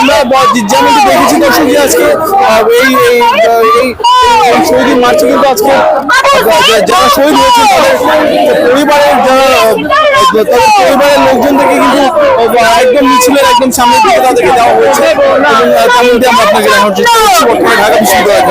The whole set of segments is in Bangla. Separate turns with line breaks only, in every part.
আমরা যেমনটি দেখেছি দর্শক যে আজকে এই শহীদ মার্চে কিন্তু আজকে যারা শহীদ হয়েছে তাদের পরিবারের লোকজন থেকে কিন্তু একদম মিছিলের একদম সামনের দিকে তাদেরকে দেওয়া হয়েছে এবং তেমনটি আমরা আপনাকে দেখানোর চেষ্টা করছি বর্তমানে ঢাকা বিশ্ববিদ্যালয়।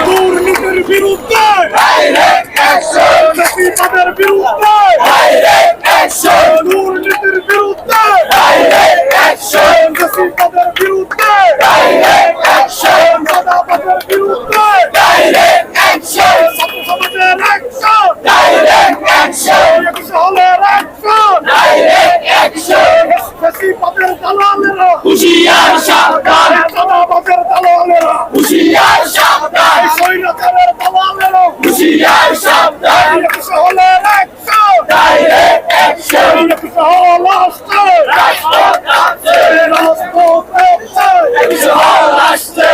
দুর্নীতির বিরুদ্ধে ডাইরেক্ট অ্যাকশন, ফ্যাসিবাদের বিরুদ্ধে ডাইরেক্ট অ্যাকশন, দুর্নীতির বিরুদ্ধে ডাইরেক্ট অ্যাকশন, ফ্যাসিবাদের বিরুদ্ধে ডাইরেক্ট অ্যাকশন, দাদাবাদের বিরুদ্ধে ডাইরেক্ট অ্যাকশন, ছাত্র সমাজের অ্যাকশন, ডাইরেক্ট অ্যাকশন, হলের অ্যাকশন, ডাইরেক্ট অ্যাকশন, ফ্যাসিবাদের দালালেরা হুঁশিয়ার সাবধান, দাদাবাদের দালালেরা হুঁশিয়ার সাবধান, স্বৈরাচারের দালালেরা হুঁশিয়ার সাবধান, হলের অ্যাকশন, ডাইরেক্ট অ্যাকশন, হল আসছে, রাজপথ আসছে, রাজপথ আসছে, হল আসছে।